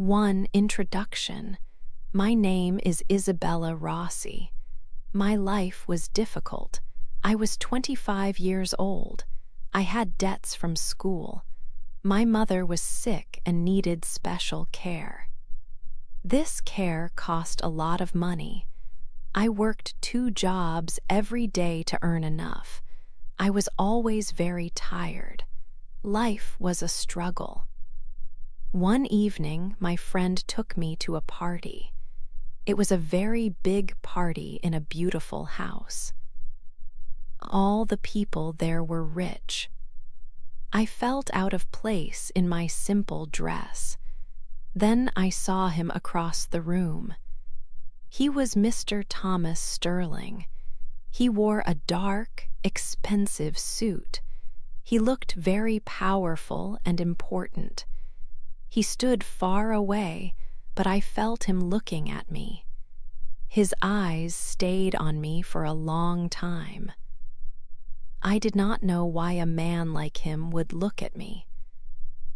1. Introduction. My name is Isabella Rossi. My life was difficult. I was 25 years old. I had debts from school. My mother was sick and needed special care. This care cost a lot of money. I worked 2 jobs every day to earn enough. I was always very tired. Life was a struggle. One evening, my friend took me to a party. It was a very big party in a beautiful house. All the people there were rich. I felt out of place in my simple dress. Then I saw him across the room. He was Mr. Thomas Sterling. He wore a dark, expensive suit. He looked very powerful and important. He stood far away, but I felt him looking at me. His eyes stayed on me for a long time. I did not know why a man like him would look at me.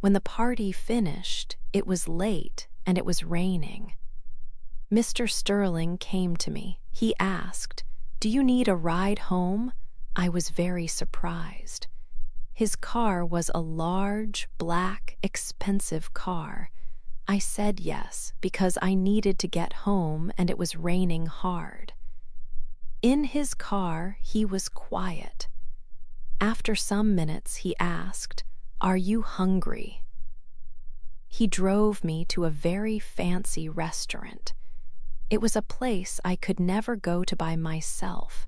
When the party finished, it was late and it was raining. Mr. Sterling came to me. He asked, "Do you need a ride home?" I was very surprised. His car was a large, black, expensive car. I said yes because I needed to get home and it was raining hard. In his car, he was quiet. After some minutes, he asked, "Are you hungry?" He drove me to a very fancy restaurant. It was a place I could never go to by myself.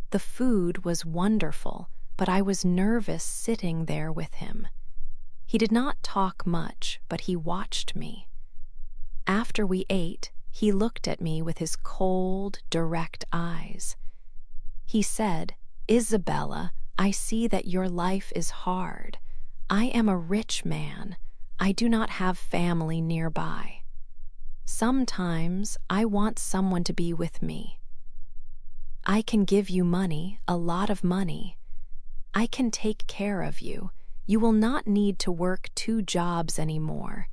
The food was wonderful, but I was nervous sitting there with him. He did not talk much, but he watched me. After we ate, he looked at me with his cold, direct eyes. He said, "Isabella, I see that your life is hard. I am a rich man. I do not have family nearby. Sometimes I want someone to be with me. I can give you money, a lot of money. I can take care of you. You will not need to work 2 jobs anymore.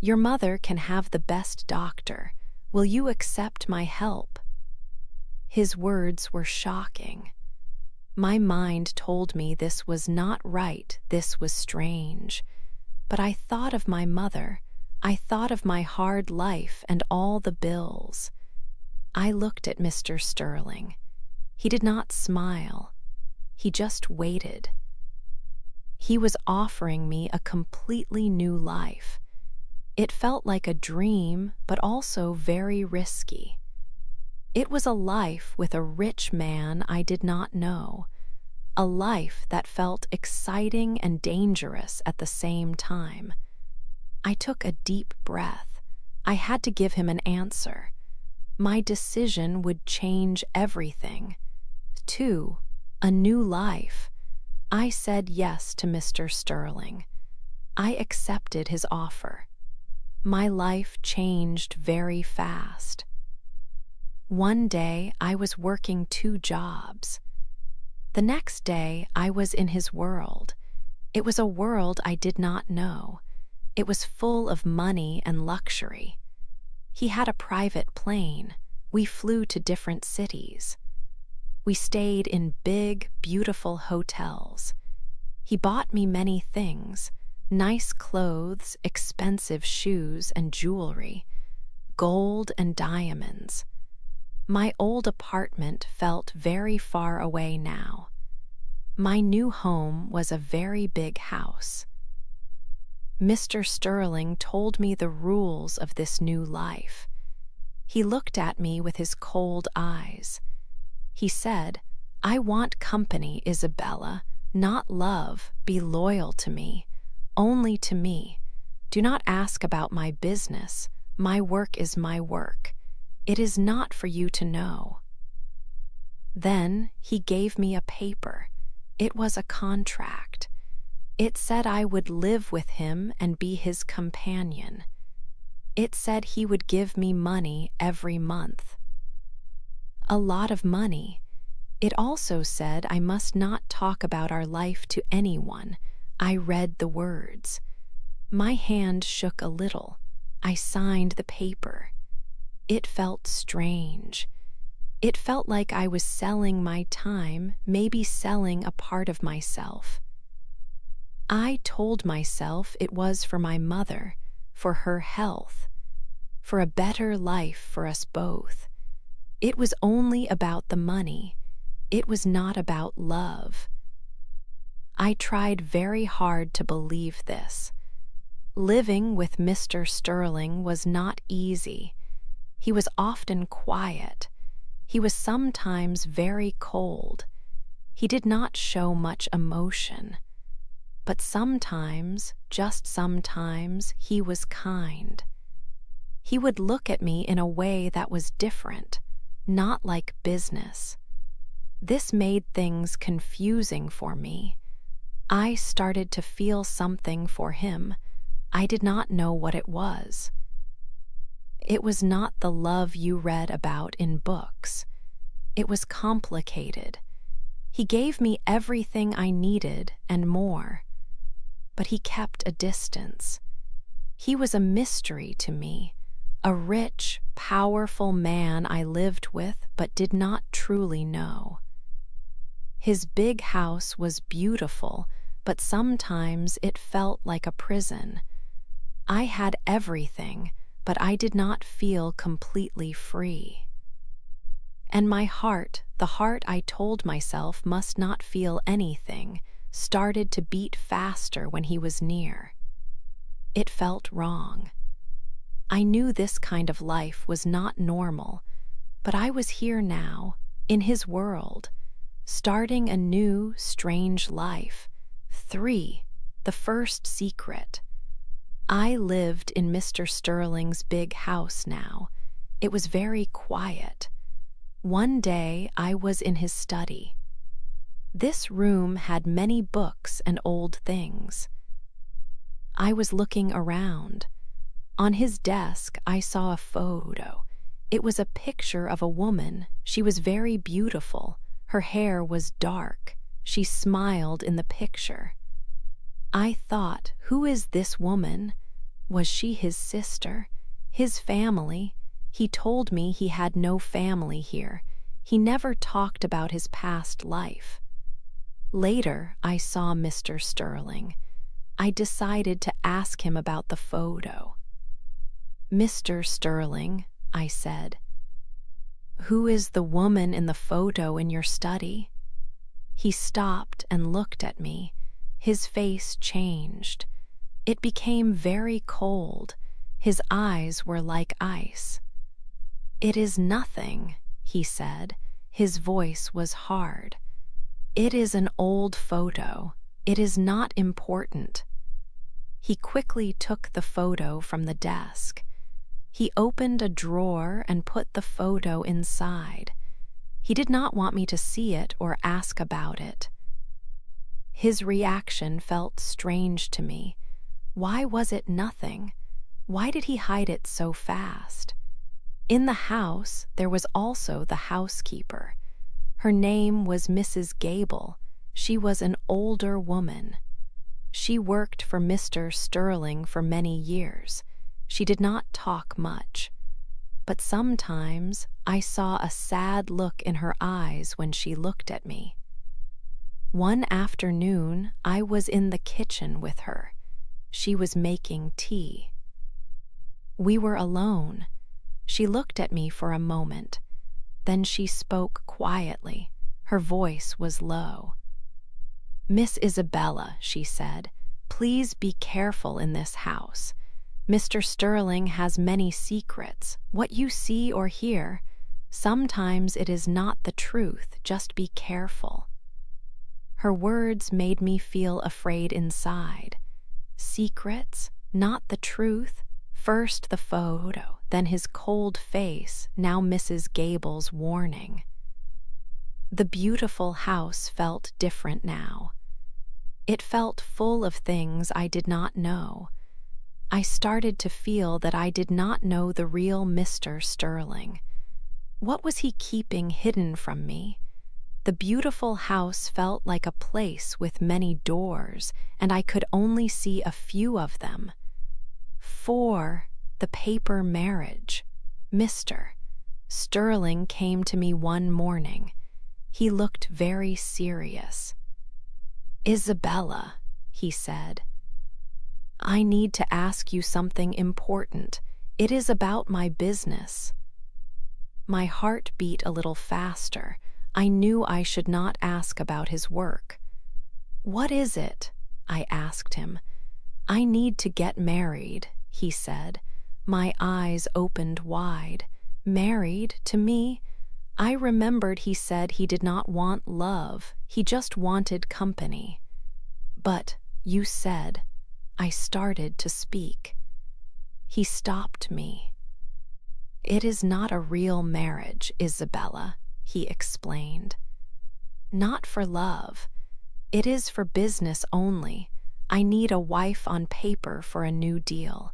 Your mother can have the best doctor. Will you accept my help?" His words were shocking. My mind told me this was not right, this was strange. But I thought of my mother. I thought of my hard life and all the bills. I looked at Mr. Sterling. He did not smile. He just waited. He was offering me a completely new life. It felt like a dream, but also very risky. It was a life with a rich man I did not know, a life that felt exciting and dangerous at the same time. I took a deep breath. I had to give him an answer. My decision would change everything. 2. A new life. I said yes to Mr. Sterling. I accepted his offer. My life changed very fast. One day I was working 2 jobs. The next day I was in his world. It was a world I did not know. It was full of money and luxury. He had a private plane. We flew to different cities. We stayed in big, beautiful hotels. He bought me many things: nice clothes, expensive shoes and jewelry, gold and diamonds. My old apartment felt very far away now. My new home was a very big house. Mr. Sterling told me the rules of this new life. He looked at me with his cold eyes. He said, "I want company, Isabella, not love. Be loyal to me, only to me. Do not ask about my business. My work is my work. It is not for you to know." Then he gave me a paper. It was a contract. It said I would live with him and be his companion. It said he would give me money every month. A lot of money. It also said I must not talk about our life to anyone. I read the words. My hand shook a little. I signed the paper. It felt strange. It felt like I was selling my time, maybe selling a part of myself. I told myself it was for my mother, for her health, for a better life for us both. It was only about the money. It was not about love. I tried very hard to believe this. Living with Mr. Sterling was not easy. He was often quiet. He was sometimes very cold. He did not show much emotion. But sometimes, just sometimes, he was kind. He would look at me in a way that was different, not like business. This made things confusing for me. I started to feel something for him. I did not know what it was. It was not the love you read about in books. It was complicated. He gave me everything I needed and more. But he kept a distance. He was a mystery to me, a rich, powerful man I lived with but did not truly know. His big house was beautiful, but sometimes it felt like a prison. I had everything, but I did not feel completely free. And my heart, the heart I told myself must not feel anything, started to beat faster when he was near. It felt wrong. I knew this kind of life was not normal, but I was here now, in his world, starting a new, strange life. 3. The first secret. I lived in Mr. Sterling's big house now. It was very quiet. One day I was in his study. This room had many books and old things. I was looking around. On his desk I saw a photo. It was a picture of a woman. She was very beautiful. Her hair was dark. She smiled in the picture. I thought, who is this woman? Was she his sister? His family? He told me he had no family here. He never talked about his past life. Later, I saw Mr. Sterling. I decided to ask him about the photo. Mr. Sterling, I said, who is the woman in the photo in your study? He stopped and looked at me. His face changed. It became very cold. His eyes were like ice. It is nothing, he said. His voice was hard. It is an old photo. It is not important. He quickly took the photo from the desk. He opened a drawer and put the photo inside. He did not want me to see it or ask about it. His reaction felt strange to me. Why was it nothing? Why did he hide it so fast? In the house, there was also the housekeeper. Her name was Mrs. Gable. She was an older woman. She worked for Mr. Sterling for many years. She did not talk much, but sometimes I saw a sad look in her eyes when she looked at me. One afternoon, I was in the kitchen with her. She was making tea. We were alone. She looked at me for a moment. Then she spoke quietly. Her voice was low. "Miss Isabella," she said, "please be careful in this house. Mr. Sterling has many secrets. What you see or hear, sometimes it is not the truth. Just be careful." Her words made me feel afraid inside. Secrets, not the truth. First the photo, then his cold face, now Mrs. Gable's warning. The beautiful house felt different now. It felt full of things I did not know. I started to feel that I did not know the real Mr. Sterling. What was he keeping hidden from me? The beautiful house felt like a place with many doors, and I could only see a few of them. 4. The paper marriage. Mr. Sterling came to me one morning. He looked very serious. "Isabella," he said, "I need to ask you something important. It is about my business." My heart beat a little faster. I knew I should not ask about his work. "What is it?" I asked him. "I need to get married," he said. My eyes opened wide. Married to me? I remembered he said he did not want love, he just wanted company. "But you said," I started to speak. He stopped me. "It is not a real marriage, Isabella," he explained. "Not for love. It is for business only. I need a wife on paper for a new deal.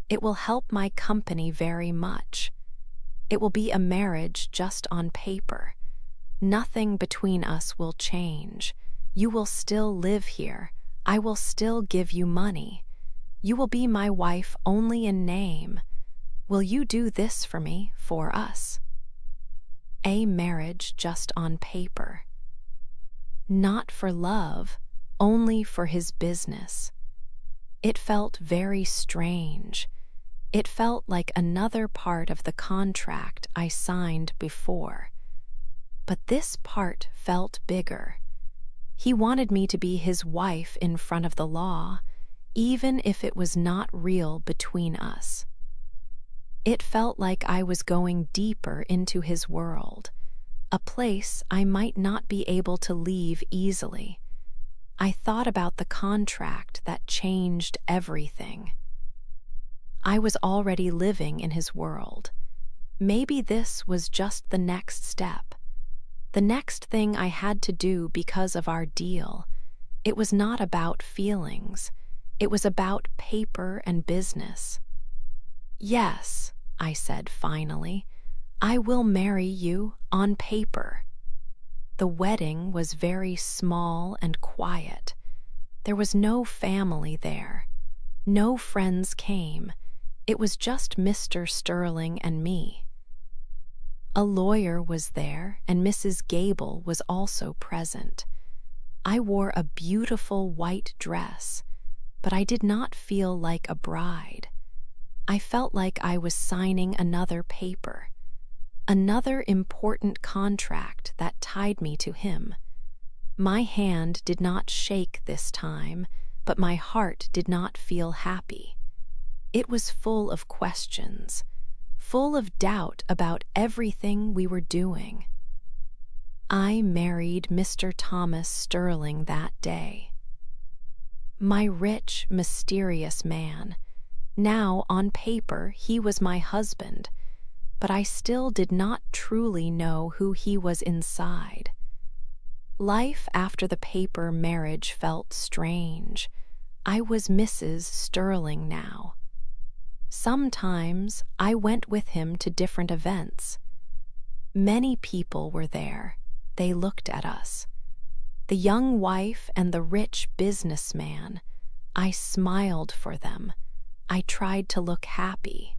It will help my company very much. It will be a marriage just on paper. Nothing between us will change. You will still live here. I will still give you money. You will be my wife only in name. Will you do this for me, for us?" A marriage just on paper. Not for love, only for his business. It felt very strange. It felt like another part of the contract I signed before. But this part felt bigger. He wanted me to be his wife in front of the law, even if it was not real between us. It felt like I was going deeper into his world, a place I might not be able to leave easily. I thought about the contract that changed everything. I was already living in his world. Maybe this was just the next step. The next thing I had to do because of our deal. It was not about feelings. It was about paper and business. "Yes," I said finally, "I will marry you on paper." The wedding was very small and quiet. There was no family there. No friends came. It was just Mr. Sterling and me. A lawyer was there, and Mrs. Gable was also present. I wore a beautiful white dress, but I did not feel like a bride. I felt like I was signing another paper, another important contract that tied me to him. My hand did not shake this time, but my heart did not feel happy. It was full of questions, full of doubt about everything we were doing. I married Mr. Thomas Sterling that day. My rich, mysterious man. Now, on paper, he was my husband, but I still did not truly know who he was inside. Life after the paper marriage felt strange. I was Mrs. Sterling now. Sometimes I went with him to different events. Many people were there. They looked at us. The young wife and the rich businessman. I smiled for them. I tried to look happy.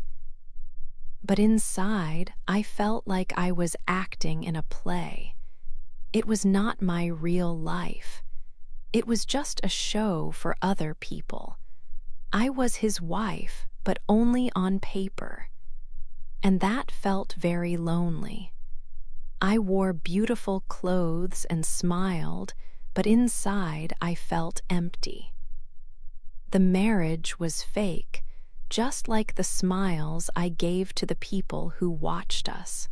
But inside, I felt like I was acting in a play. It was not my real life. It was just a show for other people. I was his wife, but only on paper. And that felt very lonely. I wore beautiful clothes and smiled, but inside I felt empty. The marriage was fake, just like the smiles I gave to the people who watched us.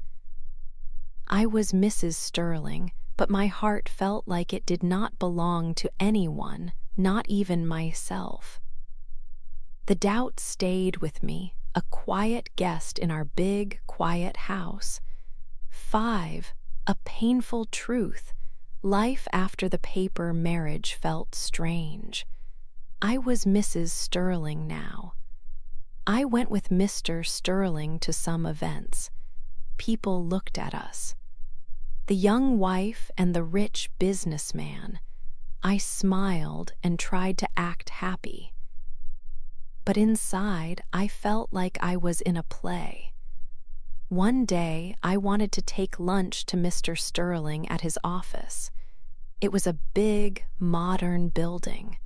I was Mrs. Sterling, but my heart felt like it did not belong to anyone, not even myself. The doubt stayed with me, a quiet guest in our big, quiet house. 5. A painful truth. Life after the paper marriage felt strange. I was Mrs. Sterling now. I went with Mr. Sterling to some events. People looked at us. The young wife and the rich businessman. I smiled and tried to act happy. but inside I felt like I was in a play. One day I wanted to take lunch to Mr. Sterling at his office. It was a big, modern building.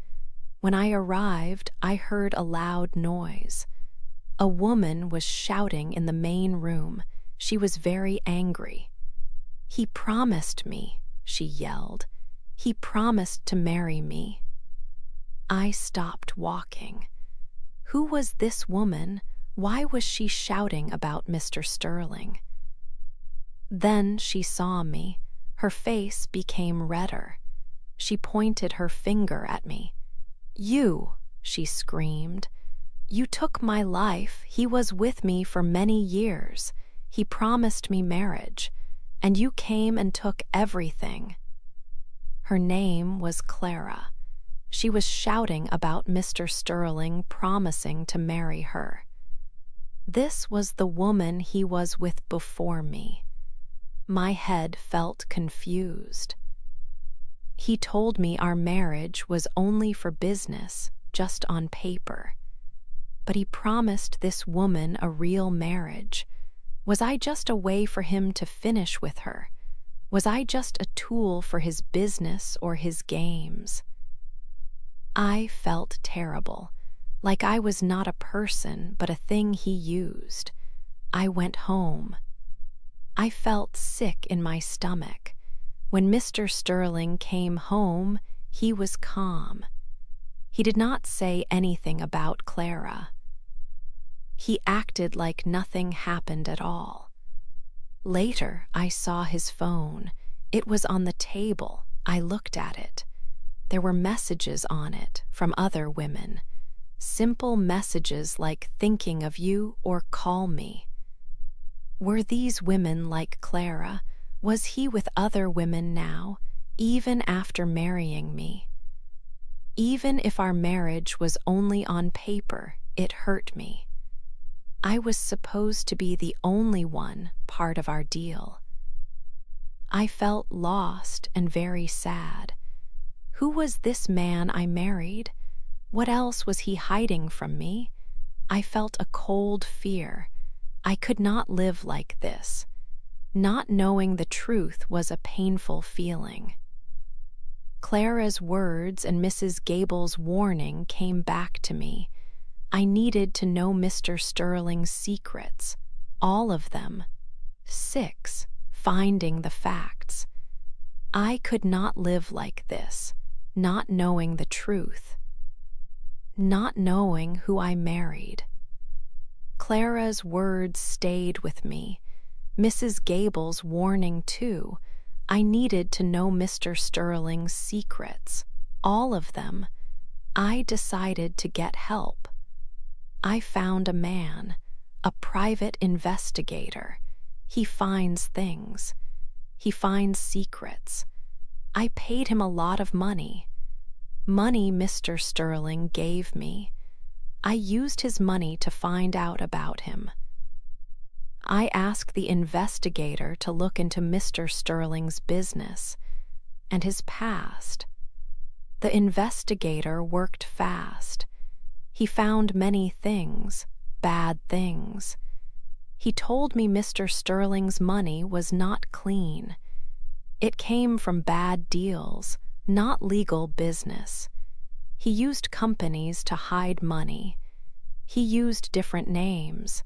When I arrived, I heard a loud noise. A woman was shouting in the main room. She was very angry. "He promised me," she yelled. "He promised to marry me." I stopped walking. Who was this woman? Why was she shouting about Mr. Sterling? Then she saw me. Her face became redder. She pointed her finger at me. "You," she screamed. "You took my life. He was with me for many years. He promised me marriage, and you came and took everything." Her name was Clara. She was shouting about Mr. Sterling promising to marry her. This was the woman he was with before me. My head felt confused. He told me our marriage was only for business, just on paper. But he promised this woman a real marriage. Was I just a way for him to finish with her? Was I just a tool for his business or his games? I felt terrible, like I was not a person but a thing he used. I went home. I felt sick in my stomach. When Mr. Sterling came home, he was calm. He did not say anything about Clara. He acted like nothing happened at all. Later, I saw his phone. It was on the table. I looked at it. There were messages on it from other women. Simple messages like "thinking of you" or "call me." Were these women like Clara? Was he with other women now, even after marrying me? Even if our marriage was only on paper, it hurt me. I was supposed to be the only one part of our deal. I felt lost and very sad. Who was this man I married? What else was he hiding from me? I felt a cold fear. I could not live like this. Not knowing the truth was a painful feeling. Clara's words and Mrs. Gable's warning came back to me. I needed to know Mr. Sterling's secrets, all of them. 6. Finding the facts. I could not live like this, not knowing the truth, not knowing who I married. Clara's words stayed with me. Mrs. Gable's warning too. I needed to know Mr. Sterling's secrets, all of them. I decided to get help. I found a man, a private investigator. He finds things. He finds secrets. I paid him a lot of money. Money Mr. Sterling gave me. I used his money to find out about him. I asked the investigator to look into Mr. Sterling's business and his past. The investigator worked fast. He found many things, bad things. He told me Mr. Sterling's money was not clean. It came from bad deals, not legal business. He used companies to hide money. He used different names.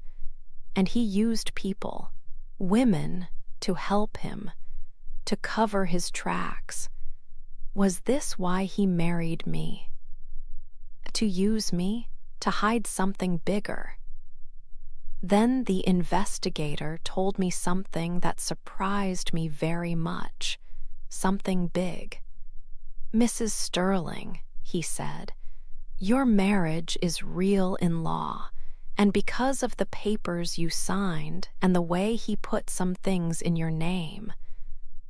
And he used people, women, to help him, to cover his tracks. Was this why he married me? To use me, to hide something bigger? Then the investigator told me something that surprised me very much, something big. "Mrs. Sterling," he said, "your marriage is real in law. And because of the papers you signed and the way he put some things in your name,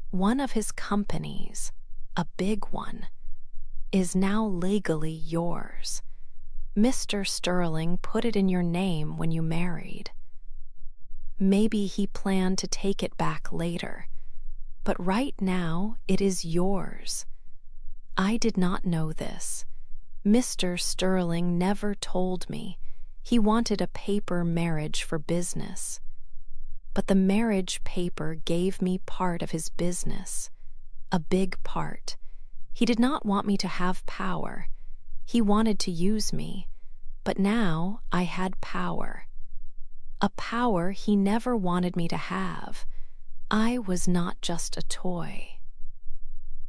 one of his companies, a big one, is now legally yours. Mr. Sterling put it in your name when you married. Maybe he planned to take it back later, but right now it is yours. I did not know this. Mr. Sterling never told me. He wanted a paper marriage for business. But the marriage paper gave me part of his business, a big part. He did not want me to have power. He wanted to use me, but now I had power. A power he never wanted me to have. I was not just a toy.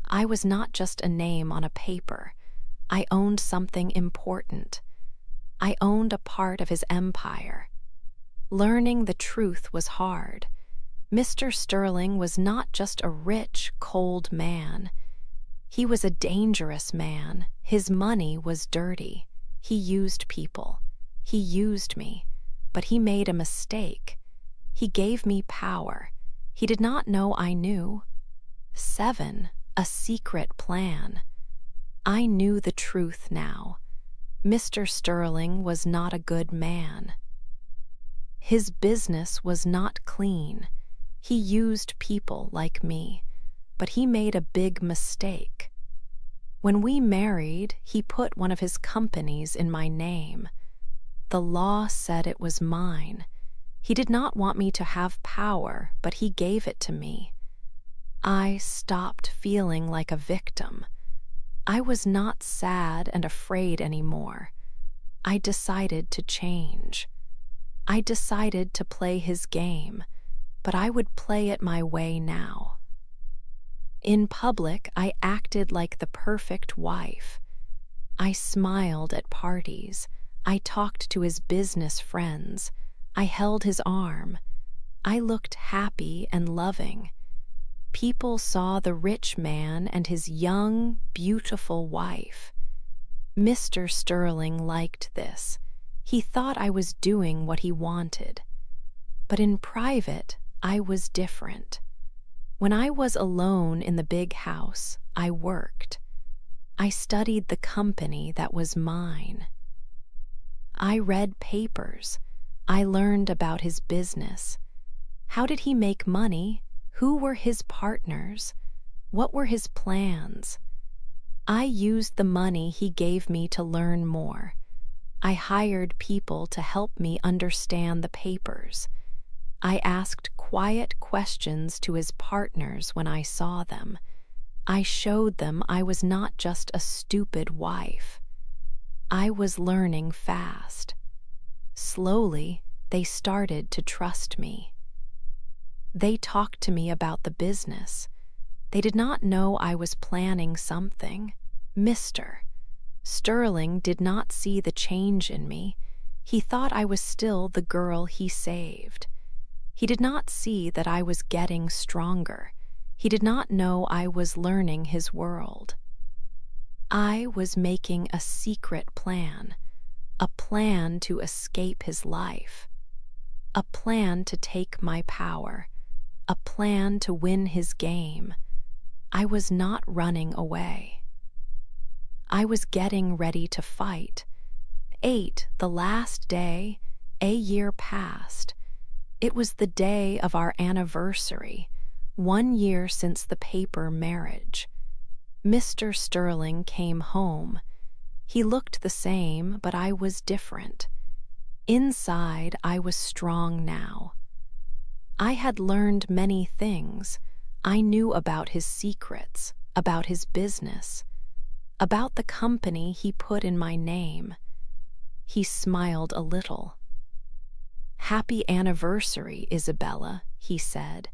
I was not just a name on a paper. I owned something important. I owned a part of his empire. Learning the truth was hard. Mr. Sterling was not just a rich, cold man. He was a dangerous man. His money was dirty. He used people. He used me. But he made a mistake. He gave me power. He did not know I knew. 7. A secret plan. I knew the truth now. Mr. Sterling was not a good man. His business was not clean. He used people like me, but he made a big mistake. When we married, he put one of his companies in my name. The law said it was mine. He did not want me to have power, but he gave it to me. I stopped feeling like a victim. I was not sad and afraid anymore. I decided to change. I decided to play his game, but I would play it my way now. In public, I acted like the perfect wife. I smiled at parties. I talked to his business friends. I held his arm. I looked happy and loving. People saw the rich man and his young, beautiful wife. Mr. Sterling liked this. He thought I was doing what he wanted. But in private, I was different. When I was alone in the big house, I worked. I studied the company that was mine. I read papers. I learned about his business. How did he make money? Who were his partners? What were his plans? I used the money he gave me to learn more. I hired people to help me understand the papers. I asked quiet questions to his partners when I saw them. I showed them I was not just a stupid wife. I was learning fast. Slowly, they started to trust me. They talked to me about the business. They did not know I was planning something. Mr. Sterling did not see the change in me. He thought I was still the girl he saved. He did not see that I was getting stronger. He did not know I was learning his world. I was making a secret plan, a plan to escape his life, a plan to take my power, a plan to win his game. I was not running away. I was getting ready to fight. 8, the last day, a year passed. It was the day of our anniversary, 1 year since the paper marriage. Mr. Sterling came home. He looked the same, but I was different. Inside, I was strong now. I had learned many things. I knew about his secrets, about his business, about the company he put in my name. He smiled a little. "Happy anniversary, Isabella," he said.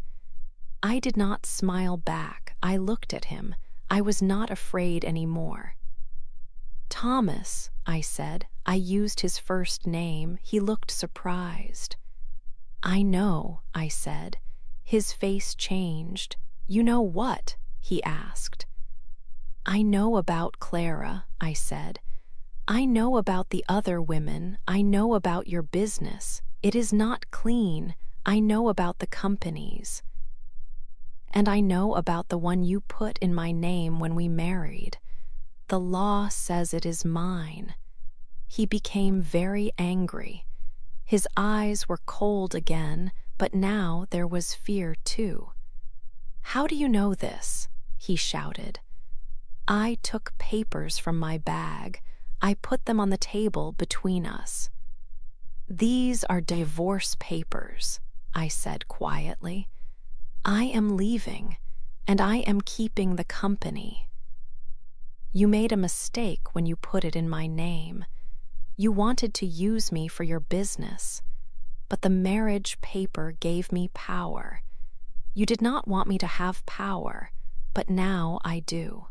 I did not smile back. I looked at him. I was not afraid anymore. "Thomas," I said. I used his first name. He looked surprised. "I know," I said. His face changed. "You know what?" he asked. "I know about Clara," I said. "I know about the other women. I know about your business. It is not clean. I know about the companies. And I know about the one you put in my name when we married. The law says it is mine." He became very angry. His eyes were cold again, but now there was fear too. "How do you know this?" he shouted. I took papers from my bag. I put them on the table between us. These are divorce papers, I said quietly. I am leaving, and I am keeping the company. You made a mistake when you put it in my name. You wanted to use me for your business, but the marriage paper gave me power. You did not want me to have power, but now I do.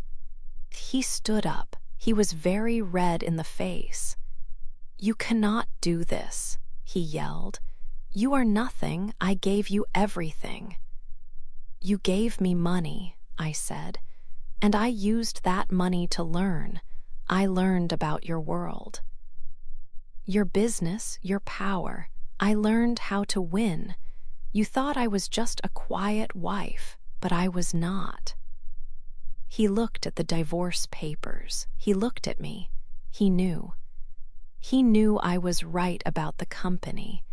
He stood up. He was very red in the face. You cannot do this, he yelled. You are nothing. I gave you everything. You gave me money, I said, and I used that money to learn. I learned about your world. Your business, your power. I learned how to win. You thought I was just a quiet wife, but I was not. He looked at the divorce papers. He looked at me. He knew. He knew I was right about the company.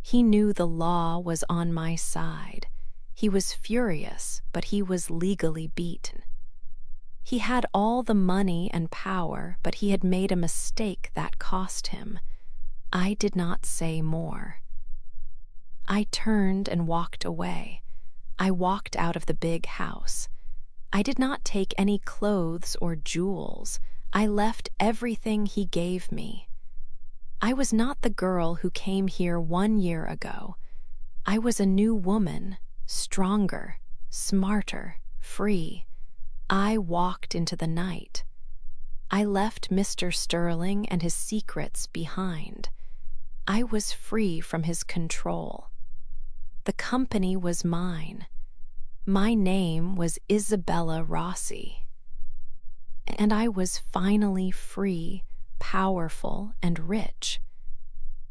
He knew the law was on my side. He was furious, but he was legally beaten. He had all the money and power, but he had made a mistake that cost him. I did not say more. I turned and walked away. I walked out of the big house. I did not take any clothes or jewels. I left everything he gave me. I was not the girl who came here 1 year ago. I was a new woman, stronger, smarter, free. I walked into the night. I left Mr. Sterling and his secrets behind. I was free from his control. The company was mine. My name was Isabella Rossi. And I was finally free, powerful, and rich.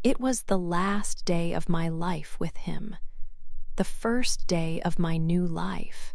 It was the last day of my life with him, the first day of my new life.